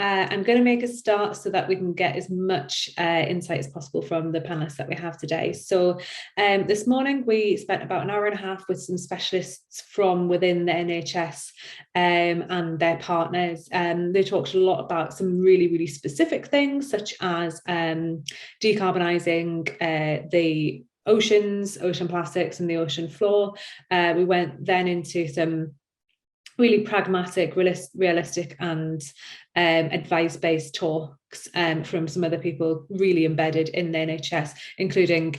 I'm going to make a start so that we can get as much insight as possible from the panelists that we have today. So this morning we spent about an hour and a half with some specialists from within the NHS and their partners. They talked a lot about some really, really specific things, such as decarbonising the oceans, ocean plastics and the ocean floor. We went then into some really pragmatic, realistic and advice-based talks from some other people really embedded in the NHS, including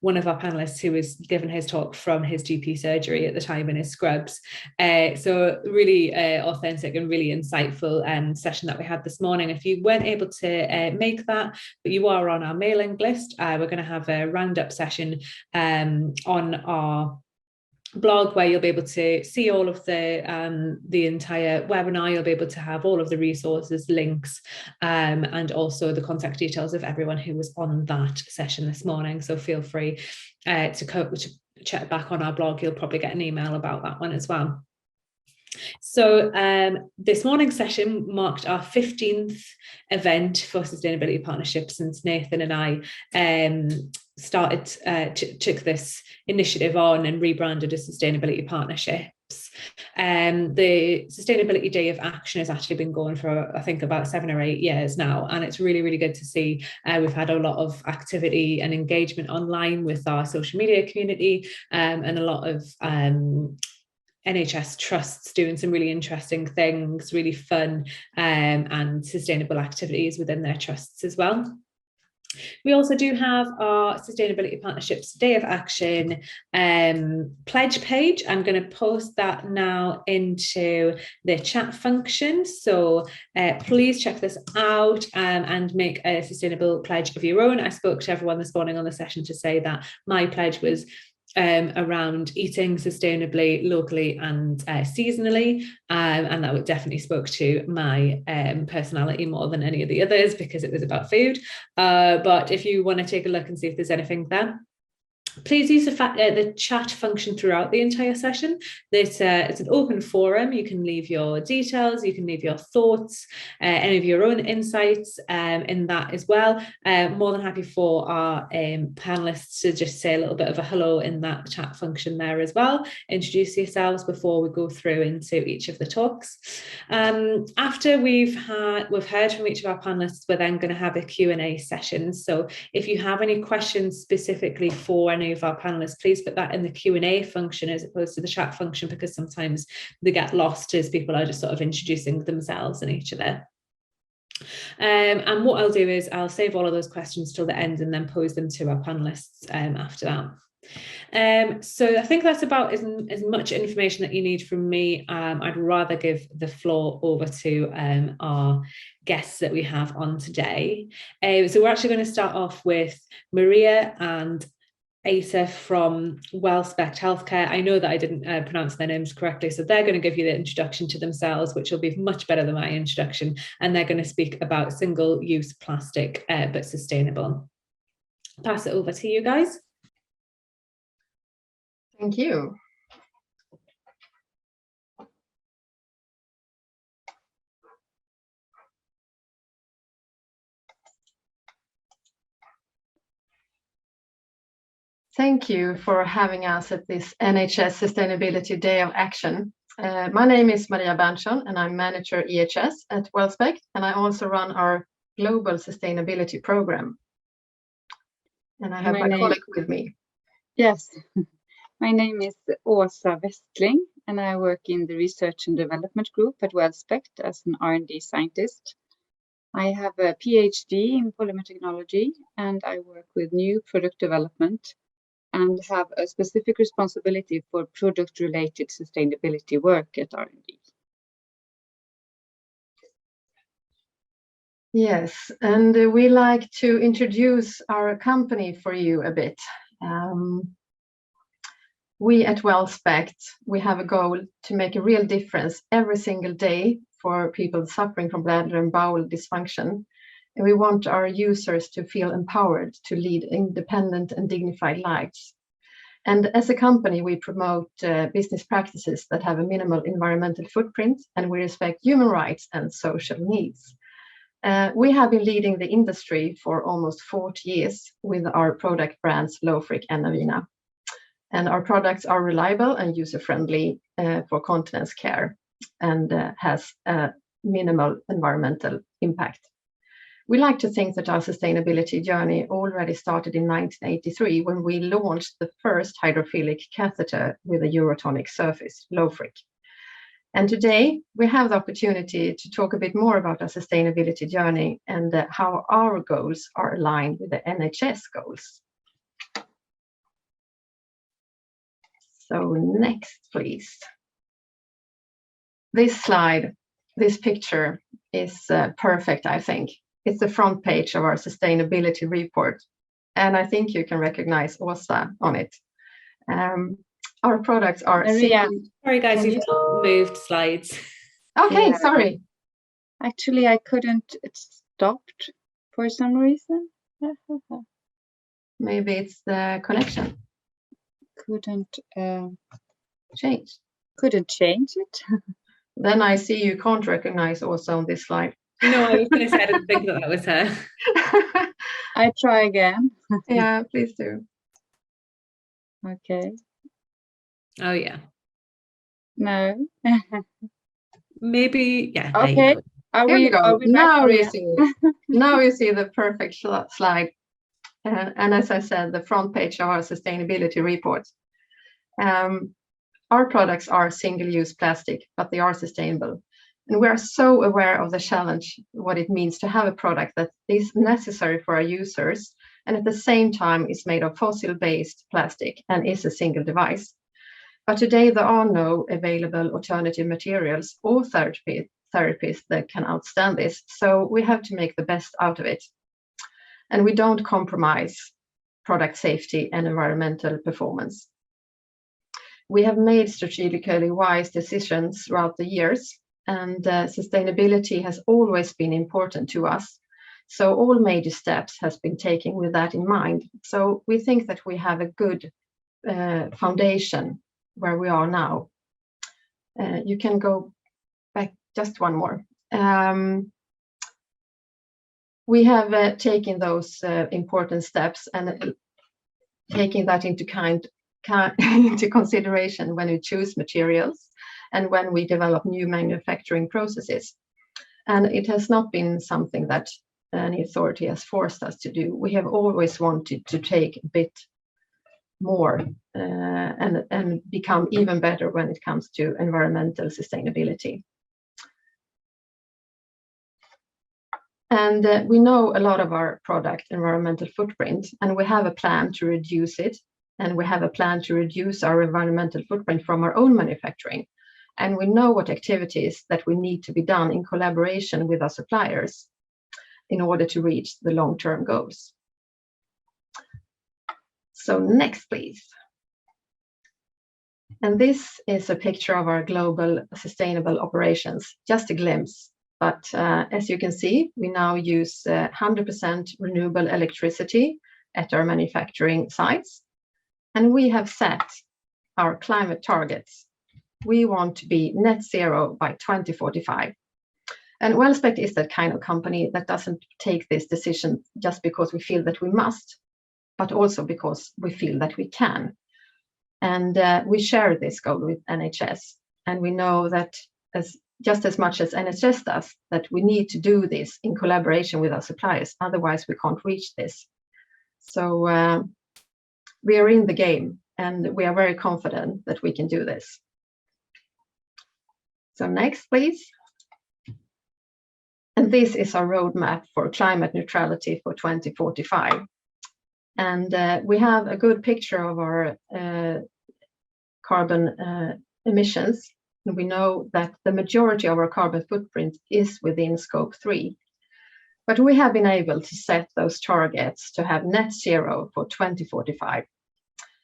one of our panelists who was given his talk from his GP surgery at the time in his scrubs. So really authentic and really insightful session that we had this morning. If you weren't able to make that, but you are on our mailing list, we're going to have a roundup session on our blog where you'll be able to see all of the entire webinar. You'll be able to have all of the resources, links, and also the contact details of everyone who was on that session this morning. So feel free to check back on our blog. You'll probably get an email about that one as well. So this morning's session marked our 15th event for Sustainability Partnerships since Nathan and I took this initiative on and rebranded as Sustainability Partnerships. The Sustainability Day of Action has actually been going for, I think, about 7 or 8 years now, and it's really, really good to see. We've had a lot of activity and engagement online with our social media community, and a lot of NHS Trusts doing some really interesting things, really fun and sustainable activities within their trusts as well. We also do have our Sustainability Partnerships Day of Action pledge page. I'm going to post that now into the chat function. So please check this out and make a sustainable pledge of your own. I spoke to everyone this morning on the session to say that my pledge was around eating sustainably, locally and seasonally, and that definitely spoke to my personality more than any of the others because it was about food. But if you want to take a look and see if there's anything there, please use the chat function throughout the entire session. It's an open forum. You can leave your details, you can leave your thoughts, any of your own insights in that as well. More than happy for our panelists to just say a little bit of a hello in that chat function there as well. Introduce yourselves before we go through into each of the talks. After we've heard from each of our panelists, we're then going to have a Q&A session. So if you have any questions specifically for any of our panelists, please put that in the Q&A function as opposed to the chat function, because sometimes they get lost as people are just sort of introducing themselves and each other. And what I'll do is I'll save all of those questions till the end and then pose them to our panelists after that. So I think that's about as much information that you need from me. I'd rather give the floor over to our guests that we have on today. So we're actually going to start off with Maria and Asa from Wellspect Healthcare. I know that I didn't pronounce their names correctly, so they're going to give you the introduction to themselves, which will be much better than my introduction, and they're going to speak about single-use plastic but sustainable. Pass it over to you guys. Thank you. Thank you for having us at this NHS Sustainability Day of Action. My name is Maria Berntsson and I'm Manager EHS at Wellspect, and I also run our Global Sustainability Program. And I have my colleague with me. Yes, my name is Westling and I work in the Research and Development Group at Wellspect as an R&D scientist. I have a PhD in polymer technology and I work with new product development and have a specific responsibility for product-related sustainability work at R&D. Yes, and we like to introduce our company for you a bit. We at Wellspect, we have a goal to make a real difference every single day for people suffering from bladder and bowel dysfunction. And we want our users to feel empowered to lead independent and dignified lives. And as a company, we promote business practices that have a minimal environmental footprint, and we respect human rights and social needs. We have been leading the industry for almost 40 years with our product brands Lowfric and Avina. And our products are reliable and user-friendly for continence care and has a minimal environmental impact. We like to think that our sustainability journey already started in 1983 when we launched the first hydrophilic catheter with a urotonic surface, Lowfric. And today we have the opportunity to talk a bit more about our sustainability journey and how our goals are aligned with the NHS goals. So next, please. This slide, this picture is perfect, I think. It's the front page of our sustainability report. And I think you can recognize Åsa on it. Our products are... Sorry guys, you've not moved slides. Okay, yeah. Sorry. Actually, I couldn't, it stopped for some reason. Maybe it's the connection. Couldn't change. Couldn't change it. Then I see you can't recognize Åsa on this slide. No, I was going to say I didn't think that was her. I try again. Yeah, please do. Okay. Oh yeah. No. Maybe, yeah. Okay. Here you go. Now you see it. Now you see the perfect slide. And as I said, the front page of our sustainability report. Our products are single-use plastic, but they are sustainable. And we are so aware of the challenge, what it means to have a product that is necessary for our users, and at the same time is made of fossil-based plastic and is a single device. But today there are no available alternative materials or therapies that can outstand this, so we have to make the best out of it. And we don't compromise product safety and environmental performance. We have made strategically wise decisions throughout the years, and sustainability has always been important to us. So all major steps has been taken with that in mind. So we think that we have a good foundation where we are now. You can go back just one more. We have taken those important steps and taking that into consideration when we choose materials and when we develop new manufacturing processes. And it has not been something that any authority has forced us to do. We have always wanted to take a bit more and become even better when it comes to environmental sustainability. And we know a lot of our product environmental footprint, and we have a plan to reduce it. And we have a plan to reduce our environmental footprint from our own manufacturing. And we know what activities that we need to be done in collaboration with our suppliers in order to reach the long-term goals. So next, please. And this is a picture of our global sustainable operations, just a glimpse. But as you can see, we now use 100% renewable electricity at our manufacturing sites. And we have set our climate targets. We want to be net zero by 2045. And Wellspect is that kind of company that doesn't take this decision just because we feel that we must, but also because we feel that we can. And we share this goal with NHS. And we know that just as much as NHS does, that we need to do this in collaboration with our suppliers. Otherwise, we can't reach this. So we are in the game, and we are very confident that we can do this. So next, please. And this is our roadmap for climate neutrality for 2045. And we have a good picture of our carbon emissions. And we know that the majority of our carbon footprint is within scope 3. But we have been able to set those targets to have net zero for 2045.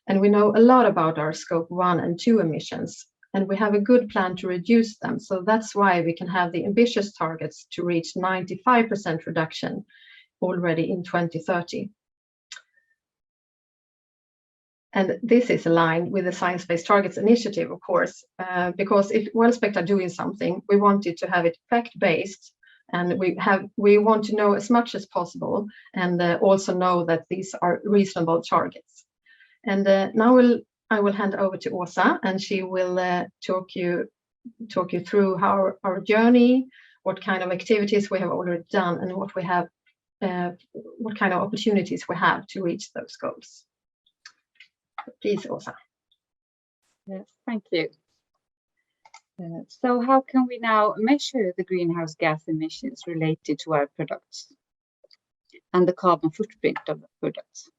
And we know a lot about our scope 1 and 2 emissions, and we have a good plan to reduce them. So that's why we can have the ambitious targets to reach 95% reduction already in 2030. And this is aligned with the Science Based Targets Initiative, of course, because if Wellspect are doing something, we wanted to have it fact-based And we want to know as much as possible, and also know that these are reasonable targets. And now I will hand over to Åsa, and she will talk you through our journey, what kind of activities we have already done, and what kind of opportunities we have to reach those goals. Please, Åsa. Yes, thank you. So how can we now measure the greenhouse gas emissions related to our products and the carbon footprint of the products?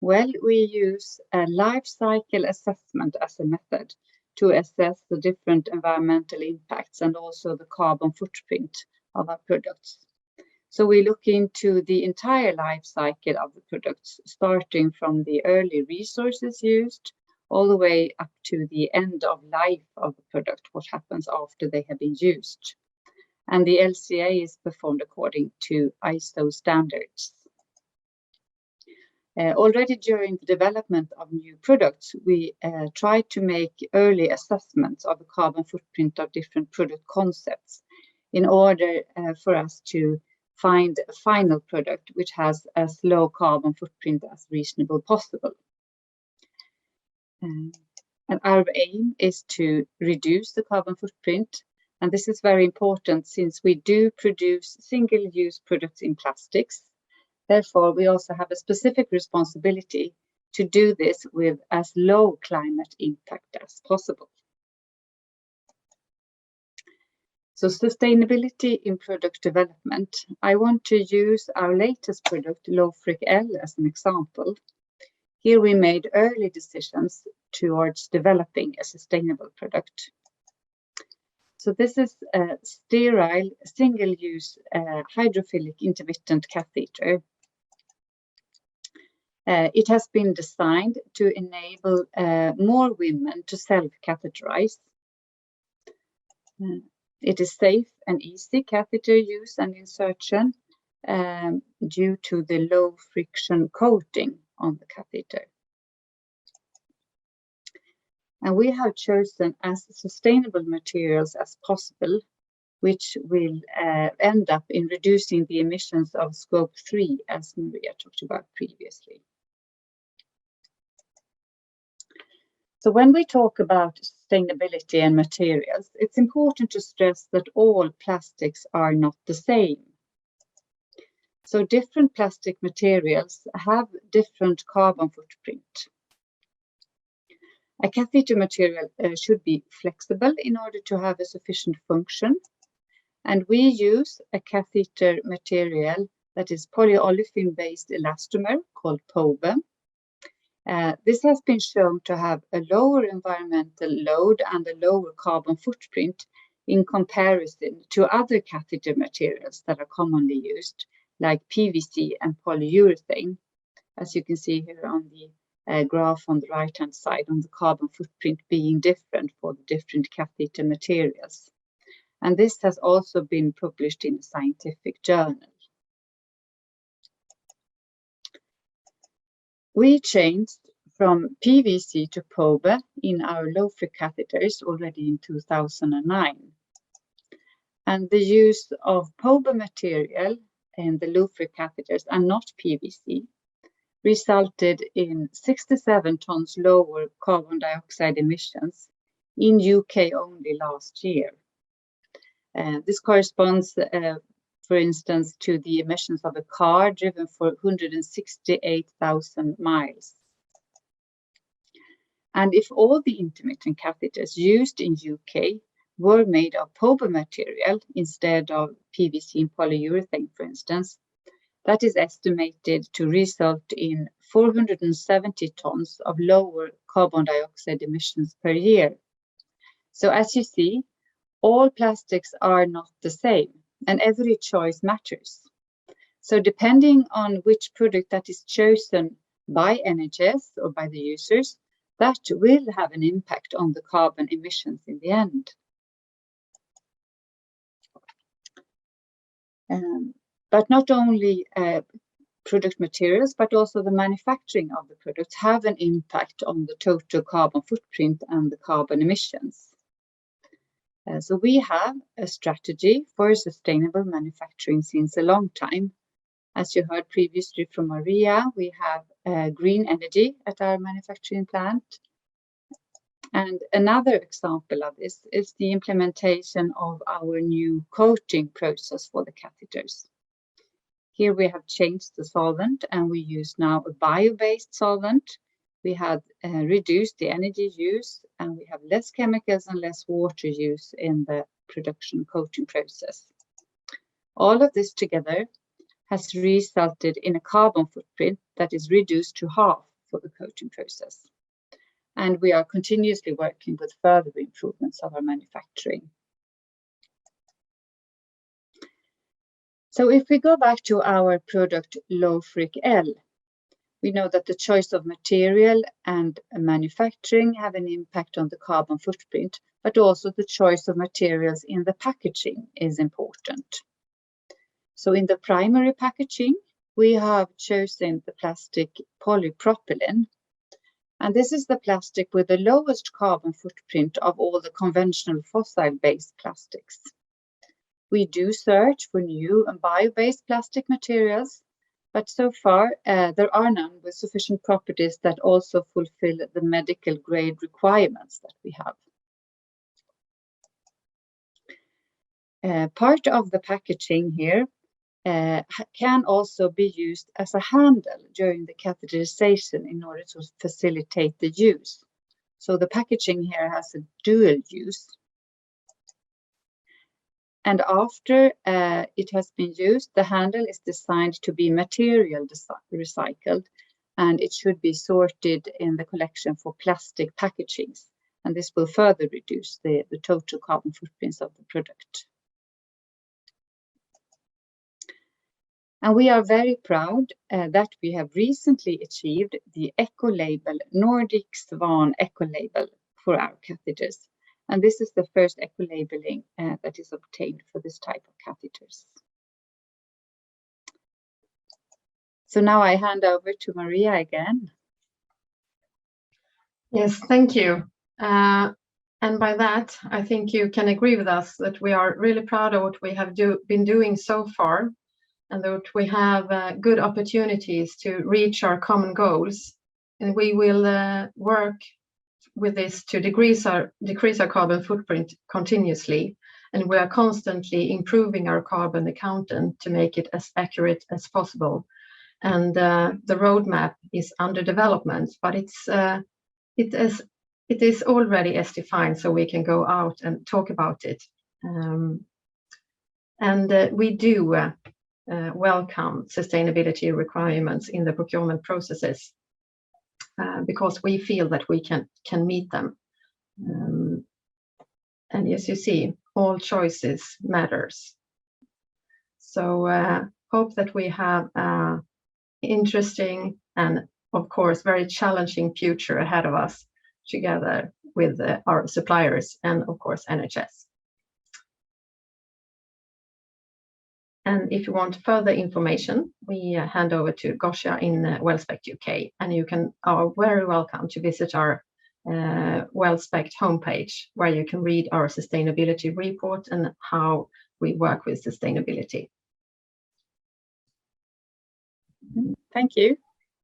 Well, we use a life cycle assessment as a method to assess the different environmental impacts and also the carbon footprint of our products. So we look into the entire life cycle of the products, starting from the early resources used all the way up to the end of life of the product, what happens after they have been used. And the LCA is performed according to ISO standards. Already during the development of new products, we try to make early assessments of the carbon footprint of different product concepts in order for us to find a final product which has as low carbon footprint as reasonable possible. And our aim is to reduce the carbon footprint. And this is very important since we do produce single-use products in plastics. Therefore, we also have a specific responsibility to do this with as low climate impact as possible. So sustainability in product development. I want to use our latest product, Low-Fric L, as an example. Here we made early decisions towards developing a sustainable product. So this is a sterile, single-use hydrophilic intermittent catheter. It has been designed to enable more women to self-catheterize. It is safe and easy catheter use and insertion due to the low friction coating on the catheter. And we have chosen as sustainable materials as possible, which will end up in reducing the emissions of scope 3, as Maria talked about previously. So when we talk about sustainability and materials, it's important to stress that all plastics are not the same. So different plastic materials have different carbon footprint. A catheter material should be flexible in order to have a sufficient function. And we use a catheter material that is polyolefin-based elastomer called POBE. This has been shown to have a lower environmental load and a lower carbon footprint in comparison to other catheter materials that are commonly used, like PVC and polyurethane, as you can see here on the graph on the right-hand side, on the carbon footprint being different for the different catheter materials. And this has also been published in a scientific journal. We changed from PVC to POBE in our low-fric catheters already in 2009. And the use of POBE material in the low-fric catheters and not PVC resulted in 67 tons lower carbon dioxide emissions in UK only last year. This corresponds, for instance, to the emissions of a car driven for 168,000 miles. And if all the intermittent catheters used in UK were made of POBE material instead of PVC and polyurethane, for instance, that is estimated to result in 470 tons of lower carbon dioxide emissions per year. So as you see, all plastics are not the same, and every choice matters. So depending on which product that is chosen by NHS or by the users, that will have an impact on the carbon emissions in the end. But not only product materials, but also the manufacturing of the products have an impact on the total carbon footprint and the carbon emissions. So we have a strategy for sustainable manufacturing since a long time. As you heard previously from Maria, we have green energy at our manufacturing plant. And another example of this is the implementation of our new coating process for the catheters. Here we have changed the solvent and we use now a bio-based solvent. We have reduced the energy use and we have less chemicals and less water use in the production coating process. All of this together has resulted in a carbon footprint that is reduced to half for the coating process. And we are continuously working with further improvements of our manufacturing. So if we go back to our product Low-Fric L, we know that the choice of material and manufacturing have an impact on the carbon footprint, but also the choice of materials in the packaging is important. So in the primary packaging, we have chosen the plastic polypropylene. And this is the plastic with the lowest carbon footprint of all the conventional fossil-based plastics. We do search for new and bio-based plastic materials, but so far there are none with sufficient properties that also fulfill the medical grade requirements that we have. Part of the packaging here can also be used as a handle during the catheterization in order to facilitate the use. So the packaging here has a dual use. And after it has been used, the handle is designed to be material recycled, and it should be sorted in the collection for plastic packagings. And this will further reduce the total carbon footprints of the product. And we are very proud that we have recently achieved the eco-label, Nordic Swan eco-label for our catheters. And this is the first eco-labeling that is obtained for this type of catheters. So now I hand over to Maria again. Yes, thank you. And by that, I think you can agree with us that we are really proud of what we have been doing so far, and that we have good opportunities to reach our common goals. And we will work with this to decrease our carbon footprint continuously. And we are constantly improving our carbon accountant to make it as accurate as possible. And the roadmap is under development, but it is already as defined, so we can go out and talk about it. We do welcome sustainability requirements in the procurement processes because we feel that we can meet them. And as you see, all choices matters. So hope that we have an interesting and of course very challenging future ahead of us together with our suppliers and of course NHS. And if you want further information, we hand over to Gosha in Wellspect UK, and you are very welcome to visit our Wellspect homepage, where you can read our sustainability report and how we work with sustainability. Thank you.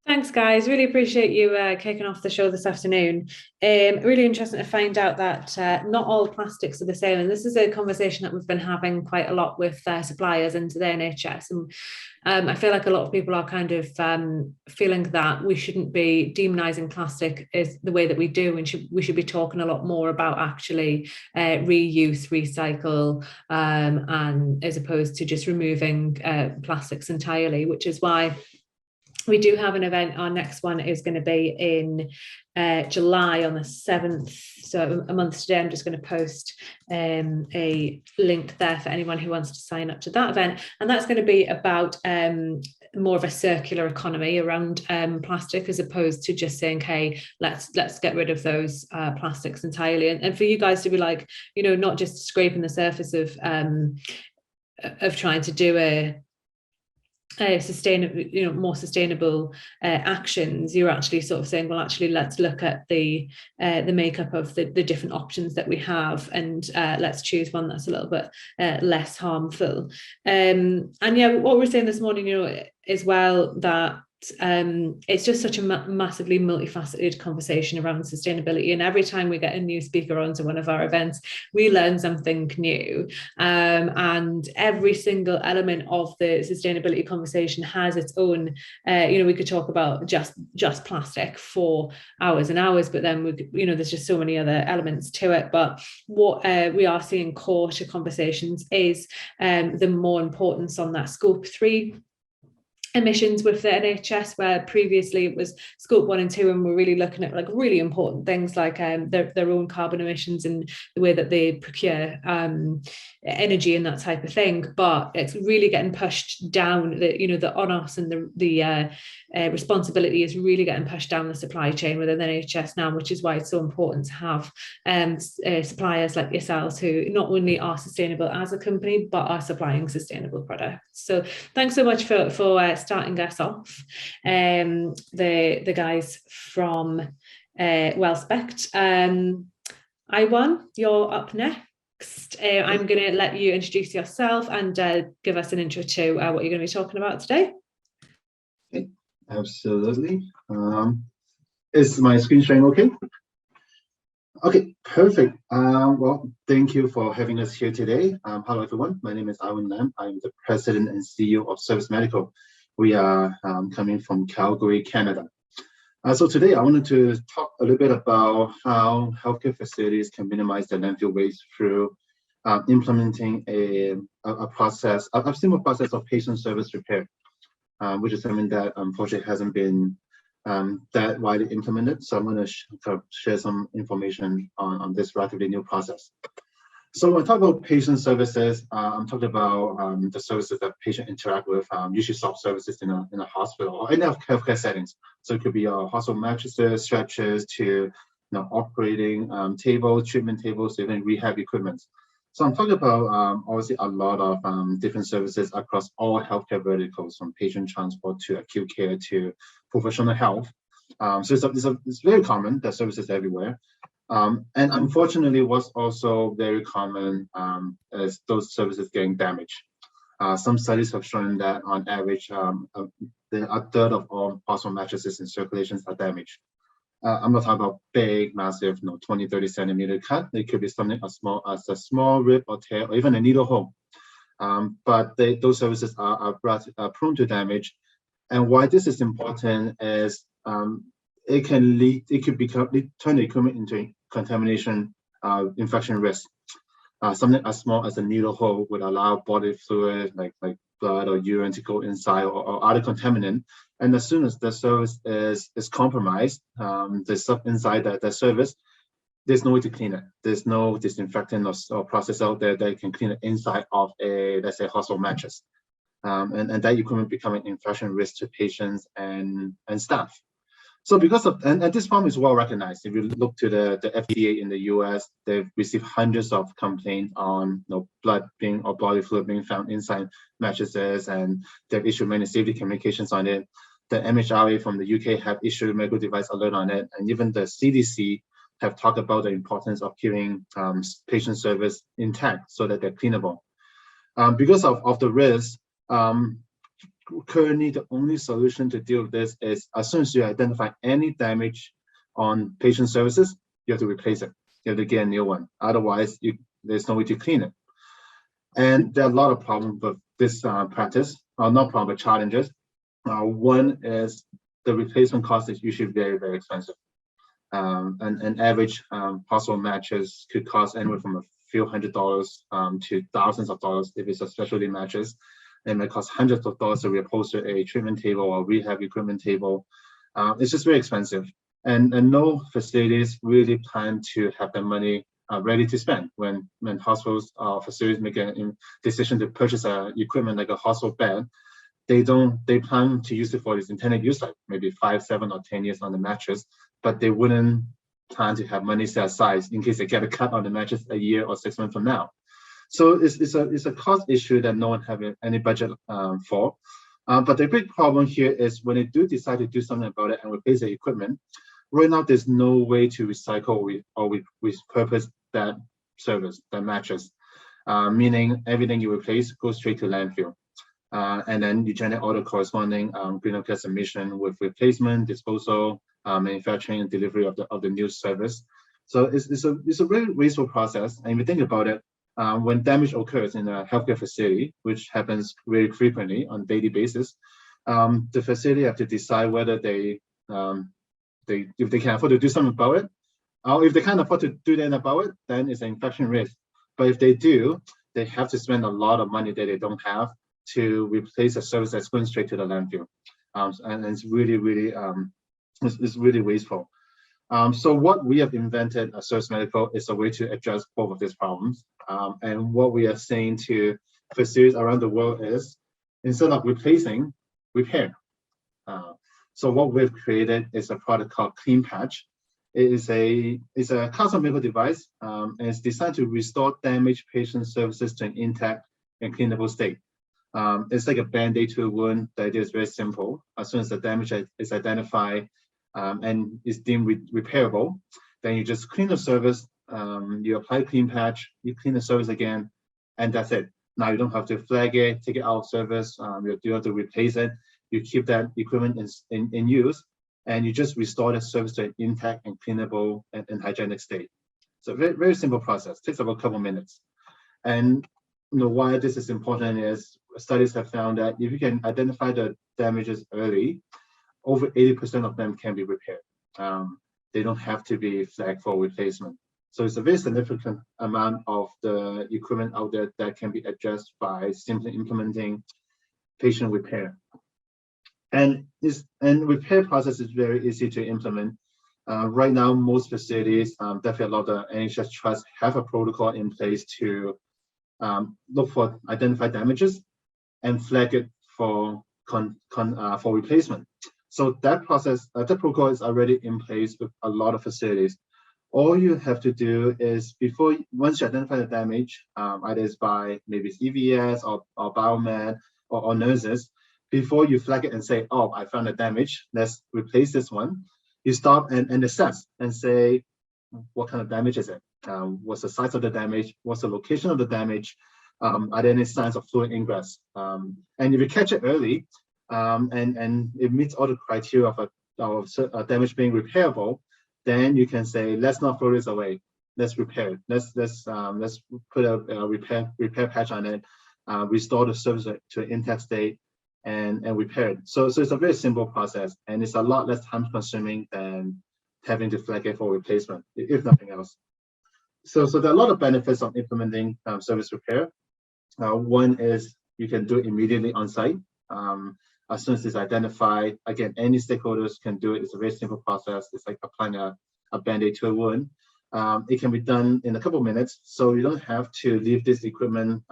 Thanks, guys. Really appreciate you kicking off the show this afternoon. Really interesting to find out that not all plastics are the same. And this is a conversation that we've been having quite a lot with suppliers into the NHS. And I feel like a lot of people are kind of feeling that we shouldn't be demonising plastic is the way that we do. And we should be talking a lot more about actually reuse, recycle, and as opposed to just removing plastics entirely, which is why we do have an event. Our next one is going to be in July on the 7th. So a month today. I'm just going to post a link there for anyone who wants to sign up to that event. And that's going to be about more of a circular economy around plastic, as opposed to just saying, hey, let's get rid of those plastics entirely. And for you guys to be like, not just scraping the surface of trying to do more sustainable actions, you're actually sort of saying, well, actually, let's look at the makeup of the different options that we have, and let's choose one that's a little bit less harmful. And yeah, what we're saying this morning, as well, that it's just such a massively multifaceted conversation around sustainability, and every time we get a new speaker onto one of our events, we learn something new, and every single element of the sustainability conversation has its own, we could talk about just plastic for hours and hours, but then there's just so many other elements to it. But what we are seeing core to conversations is the more importance on that scope 3 emissions with the NHS, where previously it was scope 1 and 2, and we're really looking at like really important things like their own carbon emissions and the way that they procure energy and that type of thing. But it's really getting pushed down, the on us, and the responsibility is really getting pushed down the supply chain within the NHS now, which is why it's so important to have suppliers like yourselves who not only are sustainable as a company but are supplying sustainable products. So thanks so much for starting us off, the guys from Wellspect. Iwain, you're up next. I'm going to let you introduce yourself and give us an intro to what you're going to be talking about today. Okay, absolutely. Is my screen sharing okay? Okay, perfect. Well, thank you for having us here today. Hello, everyone. My name is Iwain. I'm the president and CEO of Service Medical. We are coming from Calgary, Canada. So today I wanted to talk a little bit about how healthcare facilities can minimize their landfill waste through implementing a process, a simple process of patient service repair, which is something that unfortunately hasn't been that widely implemented. So I'm going to share some information on this relatively new process. So when I talk about patient services, I'm talking about the services that patients interact with, usually soft services in a hospital or in healthcare settings. So it could be hospital mattresses, stretchers, to operating tables, treatment tables, even rehab equipment. So I'm talking about obviously a lot of different services across all healthcare verticals, from patient transport to acute care to professional health. So it's very common that services everywhere. And unfortunately, what's also very common is those services getting damaged. Some studies have shown that on average, a third of all hospital mattresses in circulations are damaged. I'm not talking about big, massive, 20, 30 centimeter cut. It could be something as small as a small rip or tear or even a needle hole. But those services are prone to damage. And why this is important is it could turn the equipment into contamination, infection risk. Something as small as a needle hole would allow body fluid like blood or urine to go inside, or other contaminant. And as soon as the service is compromised, the stuff inside the service, there's no way to clean it. There's no disinfectant or process out there that can clean the inside of a, let's say, hospital mattress. And that equipment becoming infection risk to patients and staff. So because of, and this problem is well recognized. If you look to the FDA in the US, they've received hundreds of complaints on blood being or body fluid being found inside mattresses, and they've issued many safety communications on it. The MHRA from the UK have issued medical device alert on it, and even the CDC have talked about the importance of keeping patient service intact so that they're cleanable. Because of the risk, currently the only solution to deal with this is, as soon as you identify any damage on patient services, you have to replace it. You have to get a new one. Otherwise, there's no way to clean it. And there are a lot of problems with this practice, not problems, but challenges. One is the replacement cost is usually very, very expensive. An average hospital mattress could cost anywhere from a few $100s to thousands of dollars if it's a specialty mattress. It may cost hundreds of dollars to reupholster a treatment table or rehab equipment table. It's just very expensive. And no facilities really plan to have the money ready to spend when hospitals or facilities make a decision to purchase equipment like a hospital bed. They plan to use it for its intended use, like maybe 5, 7, or 10 years on the mattress, but they wouldn't plan to have money set aside in case they get a cut on the mattress a year or 6 months from now. So it's a cost issue that no one has any budget for. But the big problem here is when they do decide to do something about it and replace the equipment, right now there's no way to recycle or repurpose that service, that mattress, meaning everything you replace goes straight to landfill. And then you generate all the corresponding greenhouse gas emission with replacement, disposal, manufacturing, and delivery of the new service. So it's a very wasteful process. And if you think about it, when damage occurs in a healthcare facility, which happens very frequently on a daily basis, the facility have to decide whether if they can afford to do something about it, or if they can't afford to do anything about it, then it's an infection risk. But if they do, they have to spend a lot of money that they don't have to replace a service that's going straight to the landfill, and it's really, it's really wasteful. So what we have invented at Service Medical is a way to address both of these problems. And what we are saying to facilities around the world is, instead of replacing, repair. So what we've created is a product called Clean Patch. It's a custom medical device, and it's designed to restore damaged patient services to an intact and cleanable state. It's like a band-aid to a wound. The idea is very simple. As soon as the damage is identified and is deemed repairable, then you just clean the service, you apply Clean Patch, you clean the service again, and that's it. Now you don't have to flag it, take it out of service, you do have to replace it. You keep that equipment in use, and you just restore the service to an intact and cleanable and hygienic state. So very, very simple process. Takes about a couple minutes. And why this is important is studies have found that if you can identify the damages early, over 80% of them can be repaired. They don't have to be flagged for replacement. So it's a very significant amount of the equipment out there that can be addressed by simply implementing patient repair. And repair process is very easy to implement. Right now, most facilities, definitely a lot of the NHS Trusts have a protocol in place to look for identified damages and flag it for replacement. So that process, that protocol is already in place with a lot of facilities. All you have to do is once you identify the damage, either it's by maybe it's EVS or biomed or nurses, before you flag it and say, oh, I found the damage, let's replace this one, you stop and assess and say, what kind of damage is it? What's the size of the damage? What's the location of the damage? Are there any signs of fluid ingress? And if you catch it early, and it meets all the criteria of damage being repairable, then you can say, let's not throw this away. Let's repair it. Let's put a repair patch on it, restore the service to an intact state, and repair it. So it's a very simple process, and it's a lot less time consuming than having to flag it for replacement, if nothing else. So there are a lot of benefits of implementing service repair. One is you can do it immediately on site. As soon as it's identified, again, any stakeholders can do it. It's a very simple process. It's like applying a band-aid to a wound. It can be done in a couple of minutes, so you don't have to leave this equipment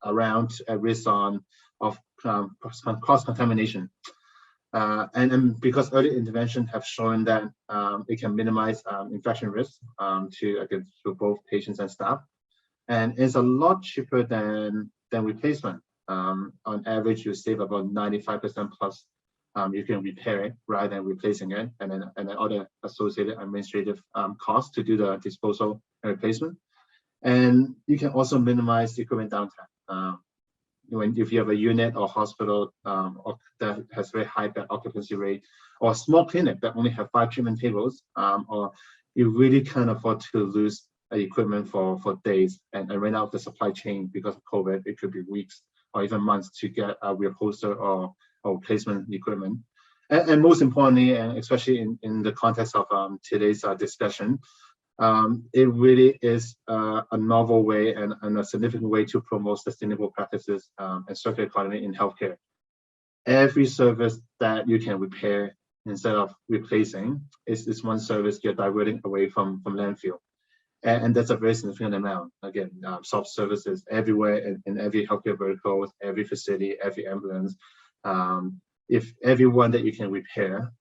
around at risk of cross-contamination. And because early intervention have shown that it can minimize infection risk to both patients and staff. And it's a lot cheaper than replacement. On average, you save about 95% plus. You can repair it rather than replacing it, and then other associated administrative costs to do the disposal and replacement. And you can also minimize equipment downtime. If you have a unit or hospital that has very high bed occupancy rate, or a small clinic that only have 5 treatment tables, or you really can't afford to lose equipment for days and run out the supply chain because of COVID, it could be weeks or even months to get a reupholster or replacement equipment. And most importantly, and especially in the context of today's discussion, it really is a novel way and a significant way to promote sustainable practices and circular economy in healthcare. Every service that you can repair instead of replacing is one service you're diverting away from landfill. And that's a very significant amount. Again, soft services everywhere in every healthcare vertical, every facility, every ambulance. If every one that you can repair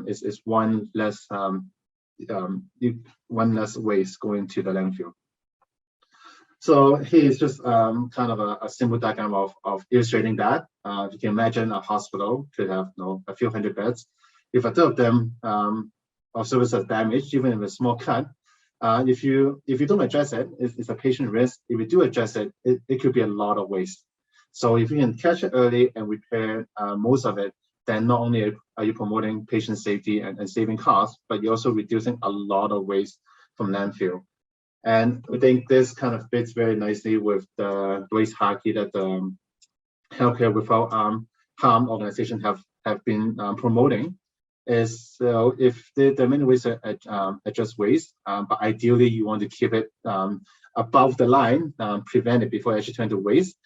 is one less waste going to the landfill. So here is just kind of a simple diagram of illustrating that. You can imagine a hospital could have a few hundred beds. If a third of them of service are damaged, even if a small cut, if you don't address it, it's a patient risk. If you do address it, it could be a lot of waste. So if you can catch it early and repair most of it, then not only are you promoting patient safety and saving costs, but you're also reducing a lot of waste from landfill. And I think this kind of fits very nicely with the waste hierarchy that the Healthcare Without Harm organization have been promoting. Is if there are many ways to address waste, but ideally you want to keep it above the line, prevent it before actually turning to waste.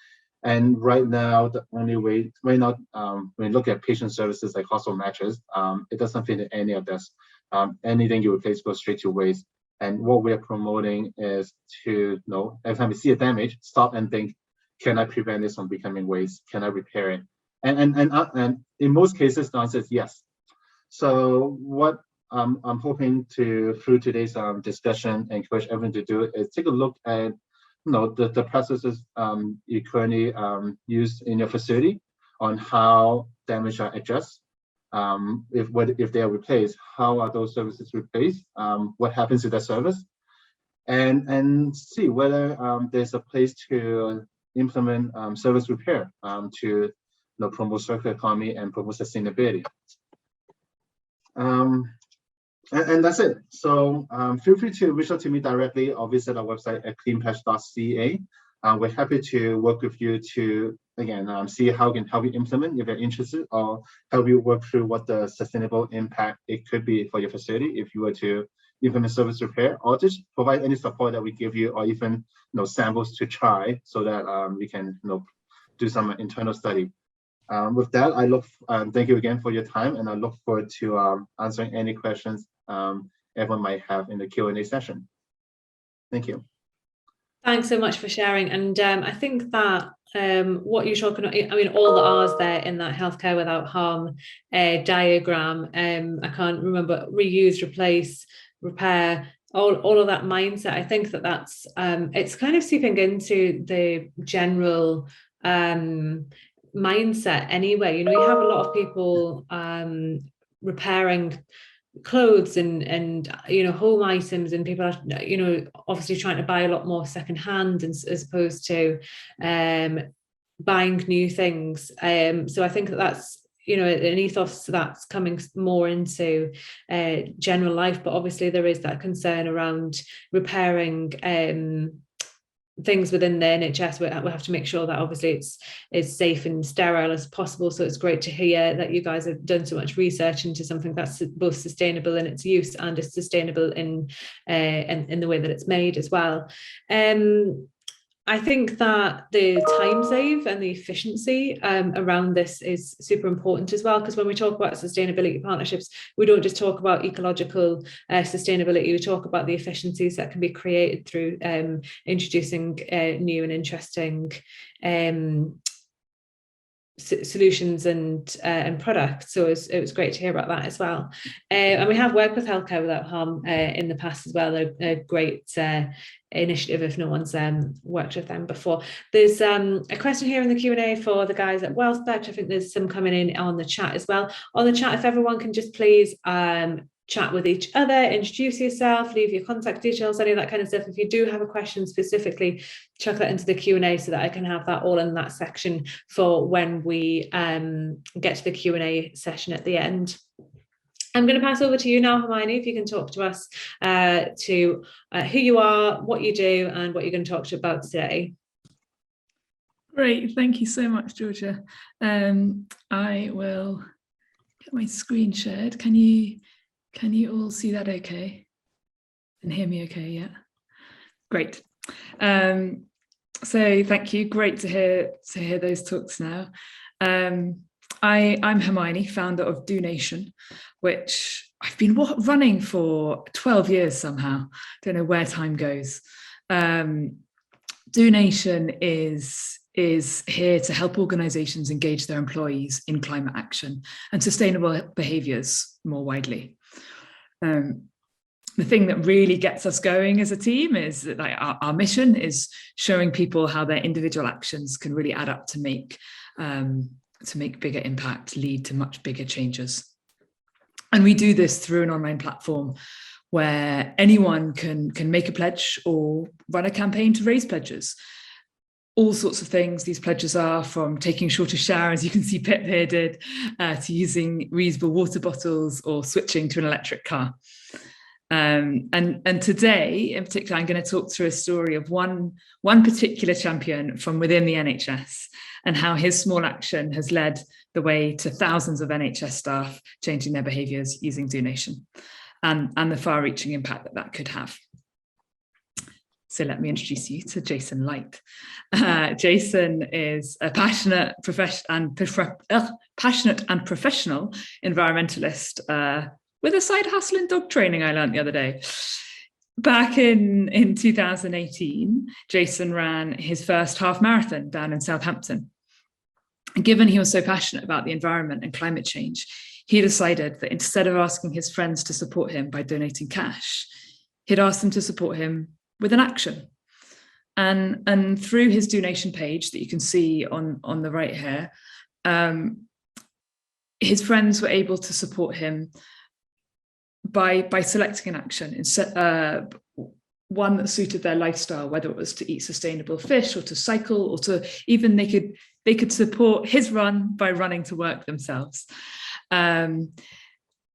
And right now, the only way, when you look at patient services like hospital mattress, it doesn't fit in any of this. Anything you replace goes straight to waste. And what we are promoting is to, every time you see a damage, stop and think, can I prevent this from becoming waste? Can I repair it? And in most cases, the answer is yes. So what I'm hoping to, through today's discussion, encourage everyone to do is take a look at the processes you currently use in your facility on how damage are addressed. If they are replaced, how are those services replaced? What happens to that service? And see whether there's a place to implement service repair to promote circular economy and promote sustainability. And that's it. So feel free to reach out to me directly or visit our website at cleanpatch.ca. We're happy to work with you to, again, see how we can help you implement if you're interested, or help you work through what the sustainable impact it could be for your facility if you were to implement service repair, or just provide any support that we give you, or even samples to try so that we can do some internal study. With that, thank you again for your time, and I look forward to answering any questions everyone might have in the Q&A session. Thank you. Thanks so much for sharing. And I think that what you're talking about, I mean, all the R's there in that Healthcare Without Harm diagram, I can't remember, reuse, replace, repair, all of that mindset. I think that's, it's kind of seeping into the general mindset anyway. We have a lot of people repairing clothes and home items, and people are obviously trying to buy a lot more secondhand as opposed to buying new things. So I think that's an ethos that's coming more into general life, but obviously there is that concern around repairing things within the NHS. We have to make sure that obviously it's safe and sterile as possible. So it's great to hear that you guys have done so much research into something that's both sustainable in its use and is sustainable in the way that it's made as well. I think that the time save and the efficiency around this is super important as well, because when we talk about sustainability partnerships, we don't just talk about ecological sustainability, we talk about the efficiencies that can be created through introducing new and interesting solutions and products. So it was great to hear about that as well. And we have worked with Healthcare Without Harm in the past as well. A great initiative if no one's worked with them before. There's a question here in the Q&A for the guys at Wellspect. I think there's some coming in on the chat as well. On the chat, if everyone can just please chat with each other, introduce yourself, leave your contact details, any of that kind of stuff. If you do have a question specifically, chuck that into the Q&A so that I can have that all in that section for when we get to the Q&A session at the end. I'm going to pass over to you now, Hermione, if you can talk to us to who you are, what you do, and what you're going to talk about today. Great, thank you so much, Georgia. I will get my screen shared. Can you all see that okay? And hear me okay, yeah? Great. So thank you, great to hear those talks now. I'm Hermione, founder of DoNation, which I've been running for 12 years somehow. Don't know where time goes. DoNation is here to help organizations engage their employees in climate action and sustainable behaviors more widely. the thing that really gets us going as a team is that, like, our mission is showing people how their individual actions can really add up to make bigger impact, lead to much bigger changes. And we do this through an online platform where anyone can make a pledge or run a campaign to raise pledges. All sorts of things these pledges are, from taking shorter showers, you can see Pip here did, to using reusable water bottles or switching to an electric car. And today in particular, I'm going to talk through a story of one particular champion from within the NHS and how his small action has led the way to thousands of NHS staff changing their behaviours using donation, and the far-reaching impact that could have. So let me introduce you to Jason Light. Jason is a passionate and professional environmentalist with a side hustle in dog training, I learned the other day. Back in 2018, Jason ran his first half marathon down in Southampton. And given he was so passionate about the environment and climate change, he decided that instead of asking his friends to support him by donating cash, he'd ask them to support him with an action. And through his donation page that you can see on the right here, his friends were able to support him by selecting an action, one that suited their lifestyle, whether it was to eat sustainable fish or to cycle, or to even they could support his run by running to work themselves, and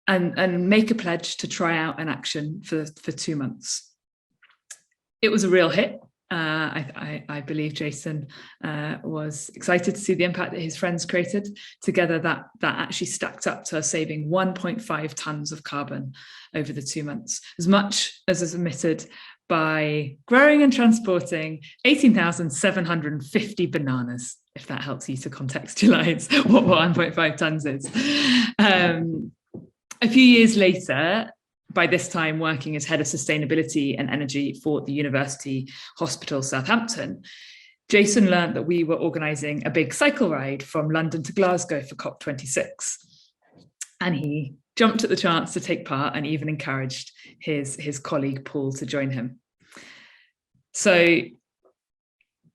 make a pledge to try out an action for 2 months. It was a real hit. I believe Jason was excited to see the impact that his friends created. Together, that actually stacked up to saving 1.5 tons of carbon over the 2 months, as much as is emitted by growing and transporting 18,750 bananas, if that helps you to contextualize what 1.5 tons is. A few years later, by this time working as head of sustainability and energy for the University Hospital Southampton, Jason learned that we were organising a big cycle ride from London to Glasgow for COP26. And he jumped at the chance to take part and even encouraged his colleague Paul to join him. So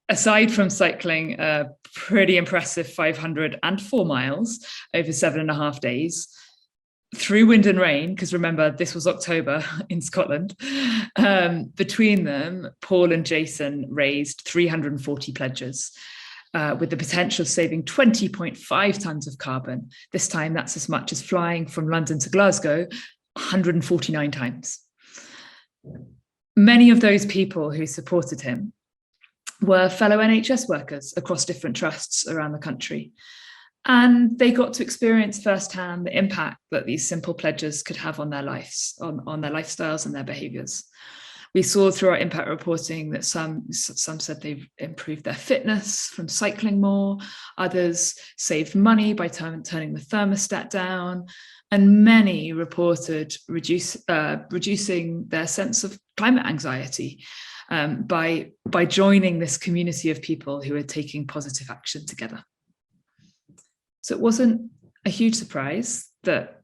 aside from cycling a pretty impressive 504 miles over 7.5 days, through wind and rain, because remember, this was October in Scotland, between them, Paul and Jason raised 340 pledges, with the potential of saving 20.5 tonnes of carbon. This time, that's as much as flying from London to Glasgow 149 times. Many of those people who supported him were fellow NHS workers across different trusts around the country. And they got to experience firsthand the impact that these simple pledges could have on their lives, on their lifestyles and their behaviours. We saw through our impact reporting that some said they've improved their fitness from cycling more, others saved money by turning the thermostat down, and many reported reducing their sense of climate anxiety by joining this community of people who are taking positive action together. So it wasn't a huge surprise that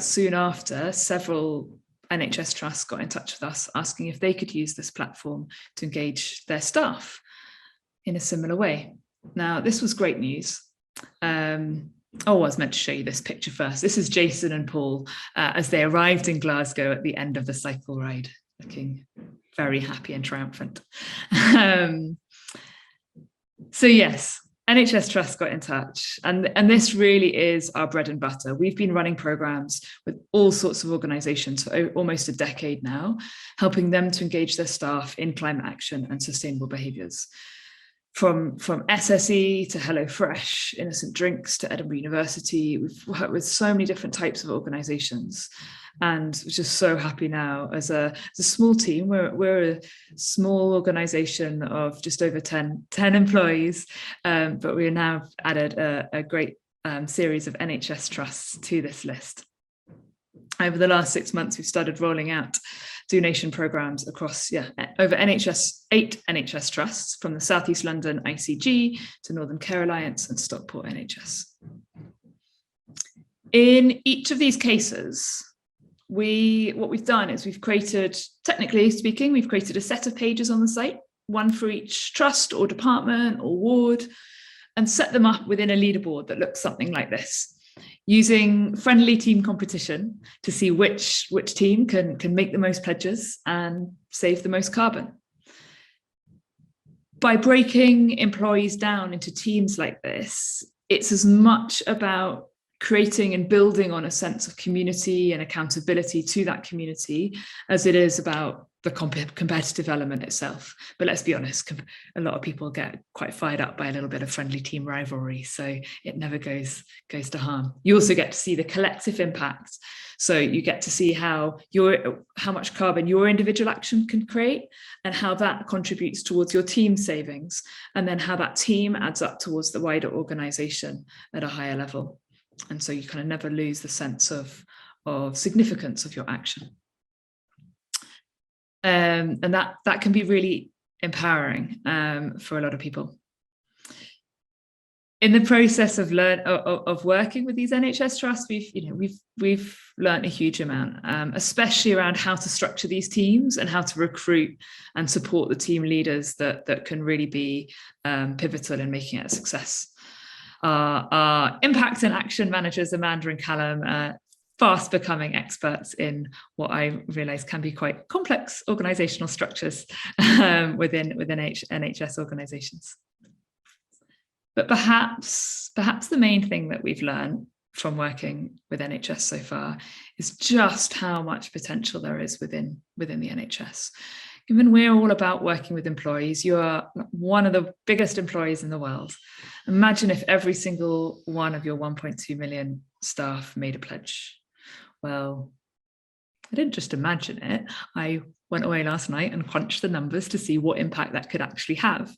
soon after, several NHS trusts got in touch with us asking if they could use this platform to engage their staff in a similar way. Now, this was great news. I was meant to show you this picture first. This is Jason and Paul as they arrived in Glasgow at the end of the cycle ride, looking very happy and triumphant. So yes, NHS Trusts got in touch, and this really is our bread and butter. We've been running programs with all sorts of organisations for almost a decade now, helping them to engage their staff in climate action and sustainable behaviours. From SSE to HelloFresh, Innocent Drinks to Edinburgh University, we've worked with so many different types of organisations, and we're just so happy now as a small team. We're a small organisation of just over 10 employees, but we now added a great series of NHS trusts to this list. Over the last 6 months, we've started rolling out donation programs across over 8 NHS trusts, from the South East London ICG to Northern Care Alliance and Stockport NHS. In each of these cases, what we've done is we've created, technically speaking, we've created a set of pages on the site, one for each trust or department or ward, and set them up within a leaderboard that looks something like this, using friendly team competition to see which team can make the most pledges and save the most carbon. By breaking employees down into teams like this, it's as much about creating and building on a sense of community and accountability to that community as it is about the competitive element itself. But let's be honest, a lot of people get quite fired up by a little bit of friendly team rivalry, so it never goes to harm. You also get to see the collective impact. So you get to see how much carbon your individual action can create and how that contributes towards your team savings, and then how that team adds up towards the wider organization at a higher level. And so you kind of never lose the sense of significance of your action. And that can be really empowering for a lot of people. In the process of working with these NHS trusts, we've learned a huge amount, especially around how to structure these teams and how to recruit and support the team leaders that can really be pivotal in making it a success. Our impact and action managers, Amanda and Callum, are fast becoming experts in what I realise can be quite complex organisational structures within NHS organisations. But perhaps the main thing that we've learned from working with NHS so far is just how much potential there is within the NHS. Given we're all about working with employees, you are one of the biggest employees in the world. Imagine if every single one of your 1.2 million staff made a pledge. Well, I didn't just imagine it. I went away last night and crunched the numbers to see what impact that could actually have.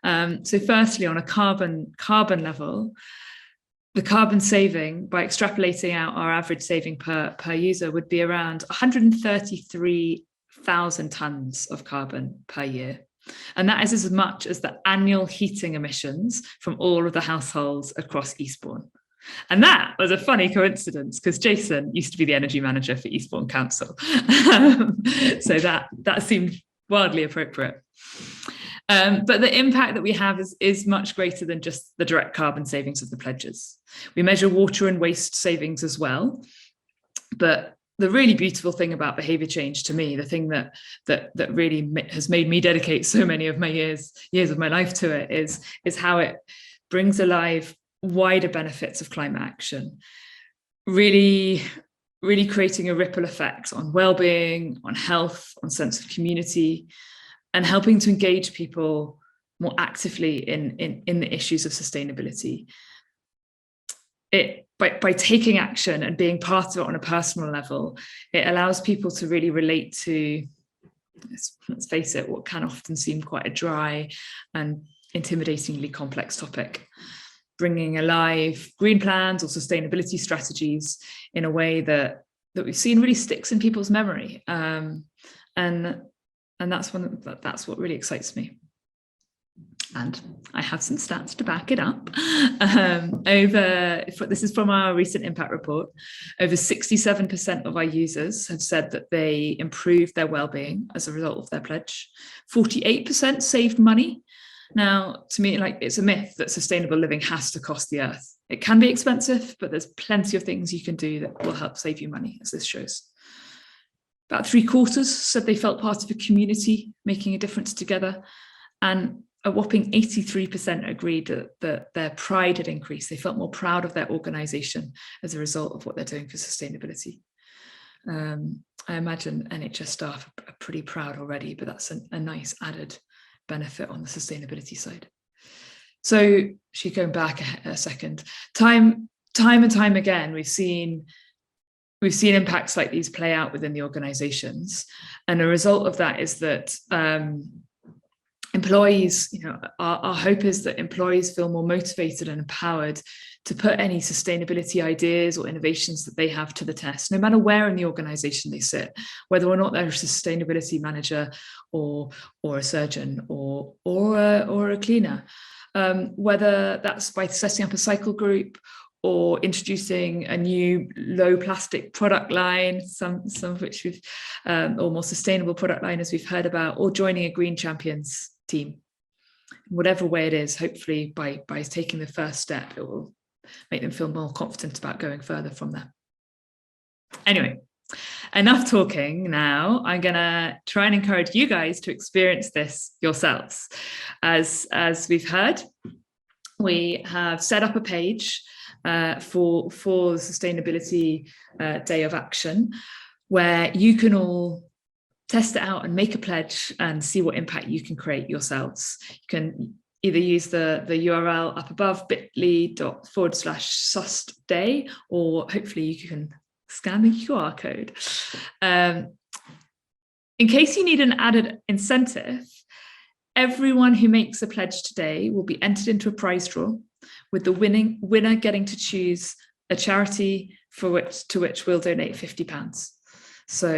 So firstly, on a carbon level, the carbon saving, by extrapolating out our average saving per user, would be around 133,000 tonnes of carbon per year. And that is as much as the annual heating emissions from all of the households across Eastbourne. And that was a funny coincidence because Jason used to be the energy manager for Eastbourne Council. So that seemed wildly appropriate. But the impact that we have is much greater than just the direct carbon savings of the pledges. We measure water and waste savings as well. But the really beautiful thing about behaviour change to me, the thing that really has made me dedicate so many of my years of my life to it is how it brings alive wider benefits of climate action, really creating a ripple effect on well-being, on health, on sense of community, and helping to engage people more actively in the issues of sustainability. By taking action and being part of it on a personal level, it allows people to really relate to, let's face it, what can often seem quite a dry and intimidatingly complex topic, bringing alive green plans or sustainability strategies in a way that we've seen really sticks in people's memory. And that's what really excites me. And I have some stats to back it up. This is from our recent impact report. Over 67% of our users have said that they improved their well-being as a result of their pledge. 48% saved money. Now, to me, it's a myth that sustainable living has to cost the earth. It can be expensive, but there's plenty of things you can do that will help save you money, as this shows. About 3/4 said they felt part of a community, making a difference together. And a whopping 83% agreed that their pride had increased. They felt more proud of their organisation as a result of what they're doing for sustainability. I imagine NHS staff are pretty proud already, but that's a nice added benefit on the sustainability side. So going back a second, time and time again, we've seen impacts like these play out within the organizations. And a result of that is that employees, our hope is that employees feel more motivated and empowered to put any sustainability ideas or innovations that they have to the test, no matter where in the organization they sit, whether or not they're a sustainability manager or a surgeon or a cleaner, whether that's by setting up a cycle group or introducing a new low plastic product line, some of which we've, or more sustainable product line as we've heard about, or joining a Green Champions team. Whatever way it is, hopefully by taking the first step, it will make them feel more confident about going further from there. Anyway, enough talking now. I'm gonna try and encourage you guys to experience this yourselves. As we've heard, we have set up a page for the Sustainability Day of Action, where you can all test it out and make a pledge and see what impact you can create yourselves. You can either use the URL up above, bit.ly/SustDay, or hopefully you can scan the QR code. In case you need an added incentive, everyone who makes a pledge today will be entered into a prize draw, with the winner getting to choose a charity to which we'll donate £50. So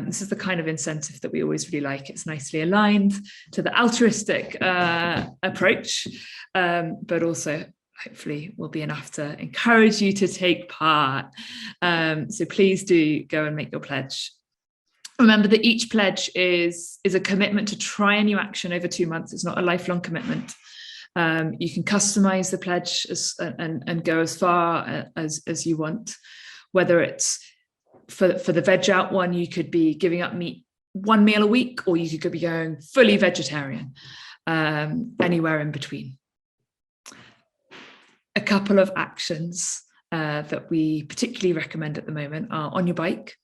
this is the kind of incentive that we always really like. It's nicely aligned to the altruistic approach, but also hopefully will be enough to encourage you to take part. So please do go and make your pledge. Remember that each pledge is a commitment to try a new action over 2 months. It's not a lifelong commitment. You can customize the pledge and go as far as you want. Whether it's for the veg out one, you could be giving up meat 1 meal a week, or you could be going fully vegetarian, anywhere in between. A couple of actions that we particularly recommend at the moment are on your bike.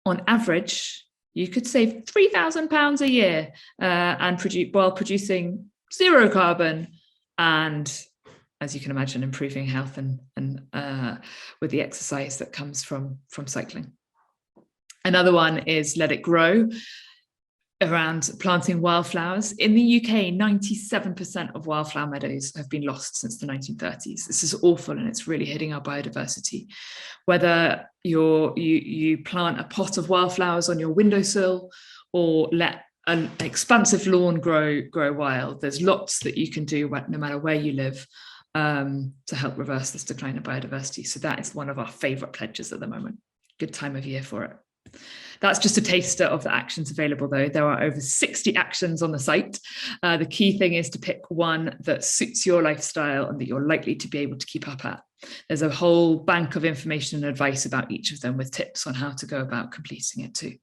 On average, you could save £3,000 a year while producing 0 carbon and, as you can imagine, improving health and with the exercise that comes from cycling. Another one is Let It Grow, around planting wildflowers. In the UK, 97% of wildflower meadows have been lost since the 1930s. This is awful, and it's really hitting our biodiversity. Whether you plant a pot of wildflowers on your windowsill or let an expansive lawn grow wild, there's lots that you can do no matter where you live to help reverse this decline of biodiversity. So that is one of our favourite pledges at the moment. Good time of year for it. That's just a taster of the actions available, though. There are over 60 actions on the site. The key thing is to pick one that suits your lifestyle and that you're likely to be able to keep up at. There's a whole bank of information and advice about each of them, with tips on how to go about completing it too.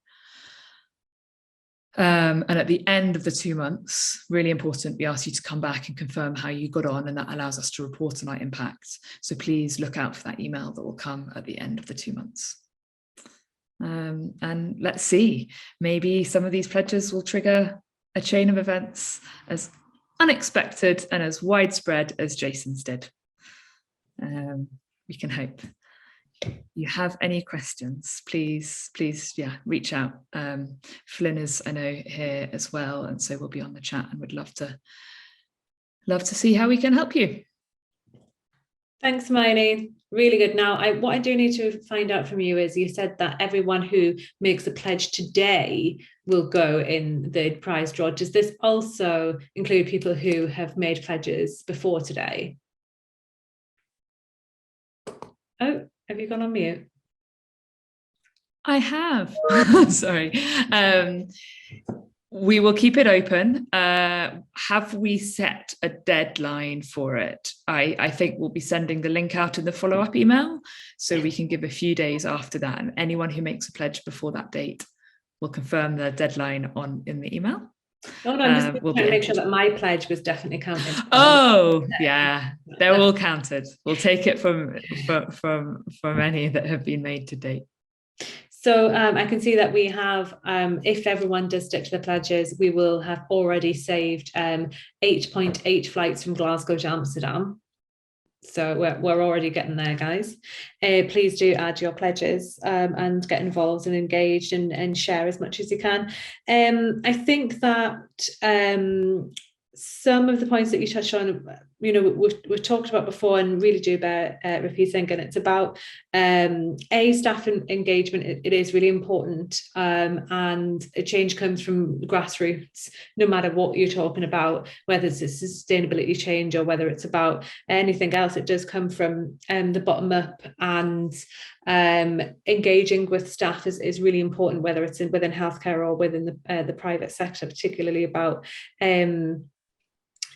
And at the end of the 2 months, really important, we ask you to come back and confirm how you got on, and that allows us to report on our impact. So please look out for that email that will come at the end of the 2 months. And let's see, maybe some of these pledges will trigger a chain of events as unexpected and as widespread as Jason's did. We can hope. If you have any questions, please, reach out. Flynn is, I know, here as well, and so we'll be on the chat and would love to see how we can help you. Thanks, Hermione. Really good. Now, what I do need to find out from you is, you said that everyone who makes a pledge today will go in the prize draw. Does this also include people who have made pledges before today? Oh, have you gone on mute? I have. Sorry. We will keep it open. Have we set a deadline for it? I think we'll be sending the link out in the follow-up email, so we can give a few days after that, and anyone who makes a pledge before that date will confirm the deadline in the email. Oh, no, I'm just trying to make sure that my pledge was definitely counted. Oh, yeah, they're all counted. We'll take it from any that have been made to date. So I can see that we have, if everyone does stick to the pledges, we will have already saved 8.8 flights from Glasgow to Amsterdam. So we're already getting there, guys. Please do add your pledges and get involved and engaged and share as much as you can. I think that some of the points that you touched on we've talked about before and really do bear repeating, and it's about staff engagement. It is really important, and a change comes from grassroots, no matter what you're talking about, whether it's a sustainability change or whether it's about anything else. It does come from the bottom up, and engaging with staff is really important, whether it's within healthcare or within the private sector, particularly about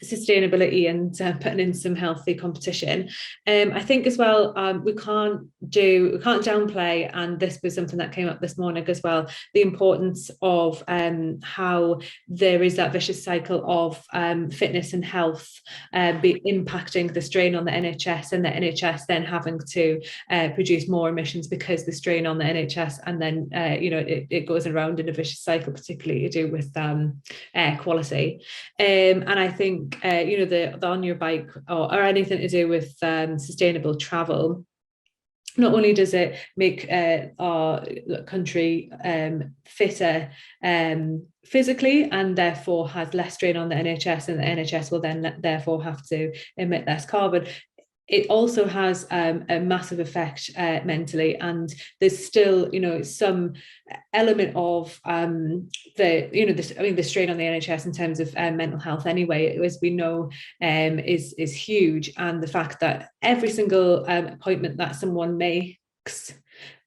sustainability and putting in some healthy competition. I think as well, we can't downplay, and this was something that came up this morning as well, the importance of how there is that vicious cycle of fitness and health be impacting the strain on the NHS, and the NHS then having to produce more emissions because the strain on the NHS, and then it goes around in a vicious cycle, particularly to do with air quality. And I think the on your bike or anything to do with sustainable travel, not only does it make our country fitter physically, and therefore has less strain on the NHS, and the NHS will then therefore have to emit less carbon, it also has a massive effect mentally, and there's still some element of the strain on the NHS in terms of mental health anyway, as we know, is huge, and the fact that every single appointment that someone makes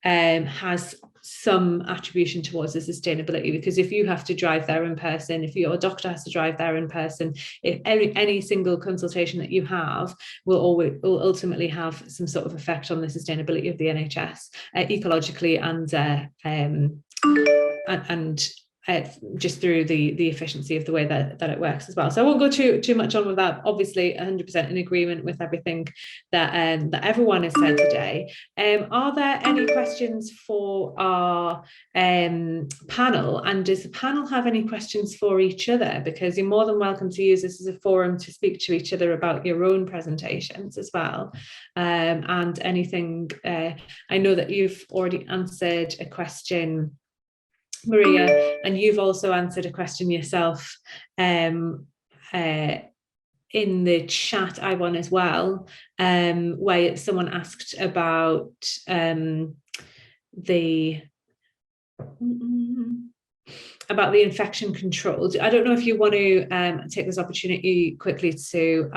has some attribution towards the sustainability, because if you have to drive there in person, if your doctor has to drive there in person, if any single consultation that you have will ultimately have some sort of effect on the sustainability of the NHS ecologically and just through the efficiency of the way that it works as well. So I won't go too much on with that. Obviously 100% in agreement with everything that everyone has said today. Are there any questions for our panel, and does the panel have any questions for each other? Because you're more than welcome to use this as a forum to speak to each other about your own presentations as well, and anything. I know that you've already answered a question, Maria, and you've also answered a question yourself in the chat, Iwain, as well, where someone asked about the infection control. I don't know if you want to take this opportunity quickly to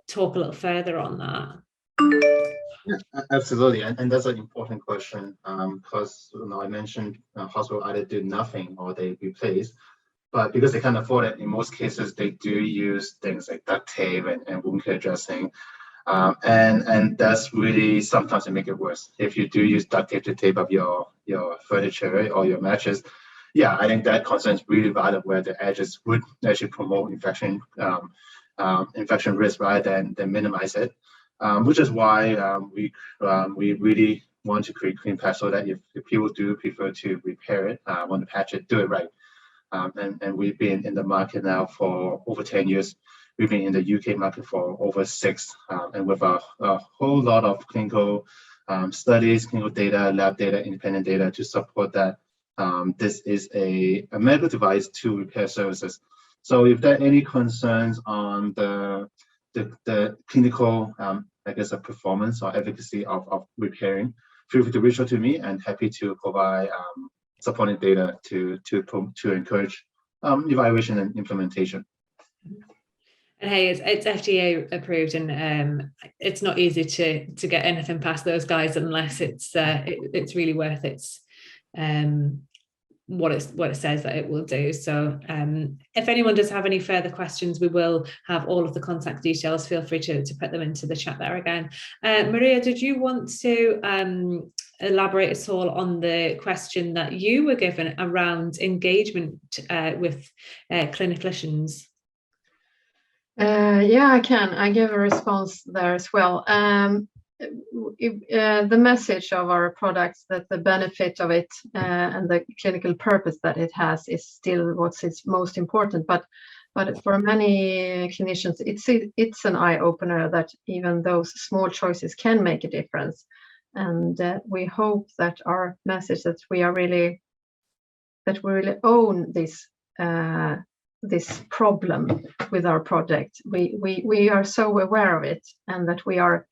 talk a little further on that. Yeah, absolutely, and that's an important question, because I mentioned hospital either do nothing or they replace, but because they can't afford it, in most cases they do use things like duct tape and wound care dressing, and that's really sometimes to make it worse. If you do use duct tape to tape up your furniture or your mattress, yeah, I think that concern is really valid, where the edges would actually promote infection risk rather than minimize it. Which is why we really want to create clean patch, so that if people do prefer to repair it, want to patch it, do it right. And we've been in the market now for over 10 years. We've been in the UK market for over 6, and with a whole lot of clinical studies, clinical data, lab data, independent data to support that this is a medical device to repair services. So if there are any concerns on the clinical, performance or efficacy of repairing, feel free to reach out to me, and happy to provide supporting data to encourage evaluation and implementation. And hey, it's FDA approved, and it's not easy to get anything past those guys unless it's really worth its what it says that it will do. So if anyone does have any further questions, we will have all of the contact details. Feel free to put them into the chat there again. Maria, did you want to elaborate at all on the question that you were given around engagement with clinicians? Yeah, I can. I give a response there as well. The message of our products, that the benefit of it and the clinical purpose that it has is still what's most important. But for many clinicians, it's an eye opener that even those small choices can make a difference. And we hope that our message, that we really own this this problem with our project. We are so aware of it, and that we are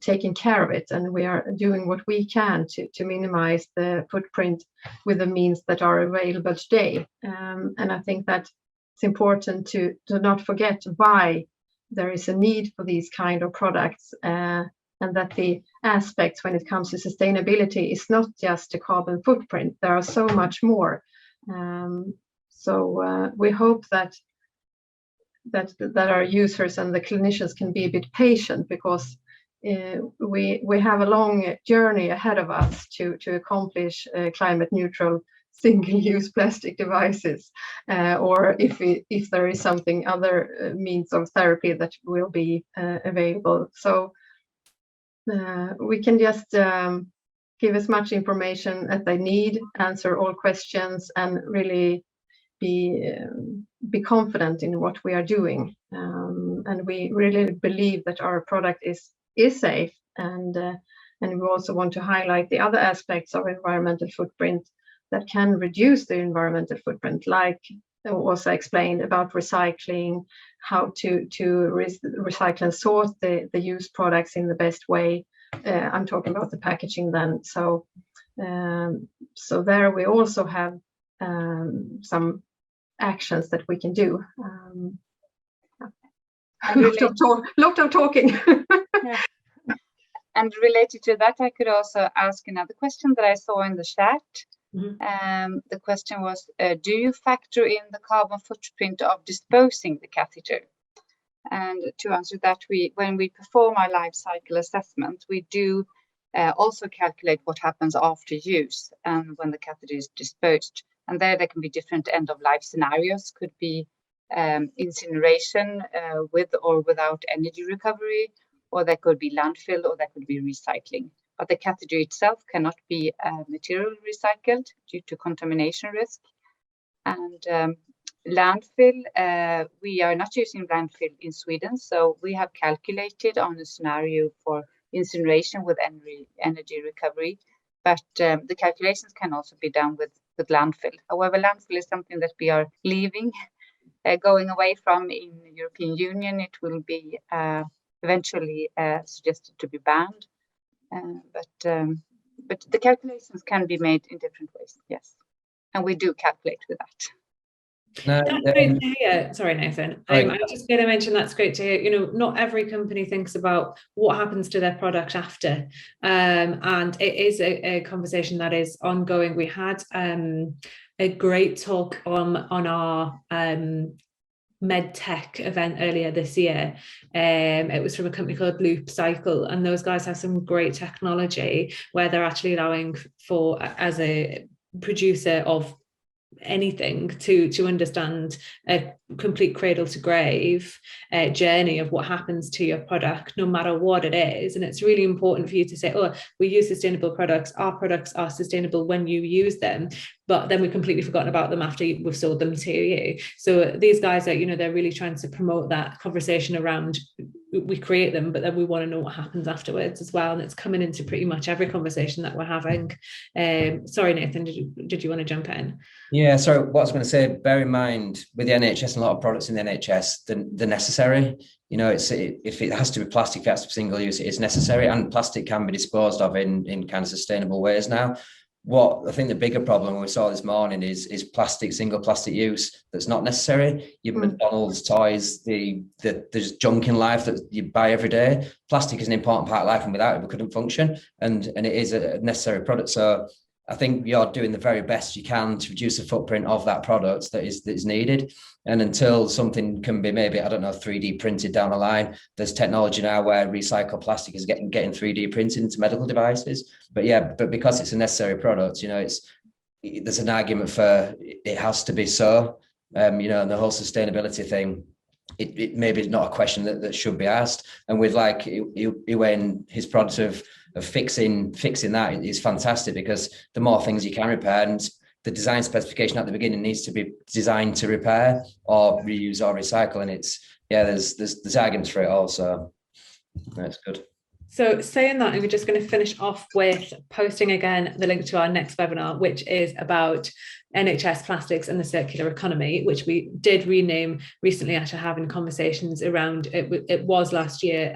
taking care of it, and we are doing what we can to minimize the footprint with the means that are available today. And I think that it's important to not forget why there is a need for these kind of products, and that the aspects when it comes to sustainability is not just a carbon footprint. There are so much more. So we hope that our users and the clinicians can be a bit patient, because we have a long journey ahead of us to accomplish climate neutral single-use plastic devices, or if there is something other means of therapy that will be available. So we can just give as much information as they need, answer all questions, and really be confident in what we are doing. And we really believe that our product is safe, and we also want to highlight the other aspects of environmental footprint that can reduce the environmental footprint, like also explained about recycling, how to recycle and sort the used products in the best way. I'm talking about the packaging then. So there we also have some actions that we can do. Lot of talking. Yeah. And related to that, I could also ask another question that I saw in the chat. Mm-hmm. The question was, do you factor in the carbon footprint of disposing the catheter? And to answer that, when we perform our life cycle assessment, we do also calculate what happens after use and when the catheter is disposed. And there can be different end of life scenarios. Could be incineration with or without energy recovery, or there could be landfill, or there could be recycling. But the catheter itself cannot be material recycled due to contamination risk. And landfill, we are not using landfill in Sweden, so we have calculated on a scenario for incineration with energy recovery. But the calculations can also be done with landfill. However, landfill is something that we are leaving, going away from in the European Union. It will be eventually suggested to be banned. But the calculations can be made in different ways, yes. And we do calculate with that. That's great to hear. Sorry, Nathan. I was just going to mention that's great to hear. You know, not every company thinks about what happens to their product after, and it is a conversation that is ongoing. We had a great talk on our MedTech event earlier this year. It was from a company called Loop Cycle, and those guys have some great technology where they're actually allowing for, as a producer of anything, to understand a complete cradle to grave journey of what happens to your product, no matter what it is. And it's really important for you to say, oh, we use sustainable products, our products are sustainable when you use them, but then we've completely forgotten about them after we've sold them to you. So these guys are, you know, they're really trying to promote that conversation around, we create them, but then we want to know what happens afterwards as well. And it's coming into pretty much every conversation that we're having. Sorry, Nathan, did you want to jump in? Yeah, so what I was going to say, bear in mind with the NHS and a lot of products in the NHS, they're necessary. You know, if it has to be plastic, if it has to be single use, it's necessary, and plastic can be disposed of in kind of sustainable ways now. What I think the bigger problem we saw this morning is single plastic use that's not necessary. Your McDonald's toys, there's junk in life that you buy every day. Plastic is an important part of life, and without it we couldn't function. And it is a necessary product. So I think you're doing the very best you can to reduce the footprint of that product that is needed. And until something can be maybe, I don't know, 3D printed down the line, there's technology now where recycled plastic is getting 3D printed into medical devices. But because it's a necessary product, you know, there's an argument for it has to be so. You know, and the whole sustainability thing, it maybe is not a question that should be asked. And with like Iwain, his product of fixing that is fantastic, because the more things you can repair, and the design specification at the beginning needs to be designed to repair or reuse or recycle. And there's arguments for it all. So that's good. So saying that, we're just going to finish off with posting again the link to our next webinar, which is about NHS Plastics and the Circular Economy, which we did rename recently after having conversations around it. It was last year.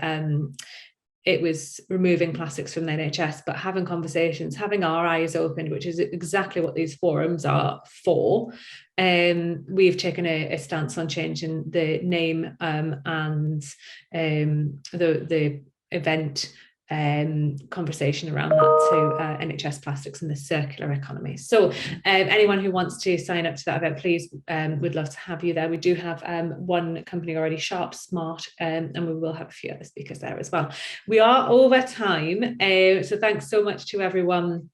It was removing plastics from the NHS, but having conversations, having our eyes opened, which is exactly what these forums are for. We've taken a stance on changing the name and the event conversation around that to NHS Plastics and the Circular Economy. So anyone who wants to sign up to that event, please, we'd love to have you there. We do have one company already, Sharp Smart, and we will have a few other speakers there as well. We are over time, so thanks so much to everyone.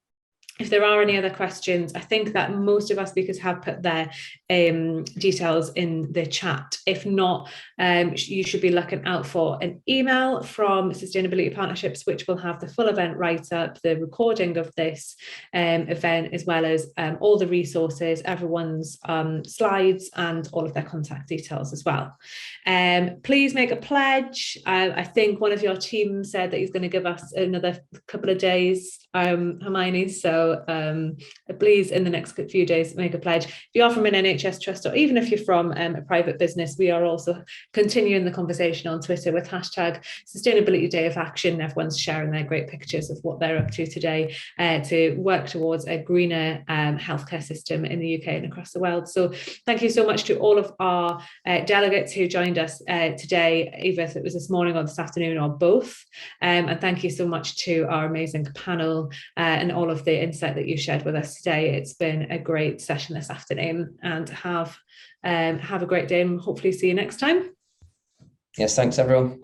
If there are any other questions, I think that most of our speakers have put their details in the chat. If not, you should be looking out for an email from Sustainability Partnerships, which will have the full event write-up, the recording of this event, as well as all the resources, everyone's slides, and all of their contact details as well. Please make a pledge. I think one of your team said that he's going to give us another couple of days, Hermione, so please in the next few days make a pledge. If you are from an NHS trust, or even if you're from a private business, we are also continuing the conversation on Twitter with hashtag Sustainability Day of Action. Everyone's sharing their great pictures of what they're up to today to work towards a greener healthcare system in the UK and across the world. So thank you so much to all of our delegates who joined us today, either if it was this morning or this afternoon or both, and thank you so much to our amazing panel and all of the insight that you shared with us today. It's been a great session this afternoon, and have a great day, and hopefully see you next time. Yes, thanks everyone.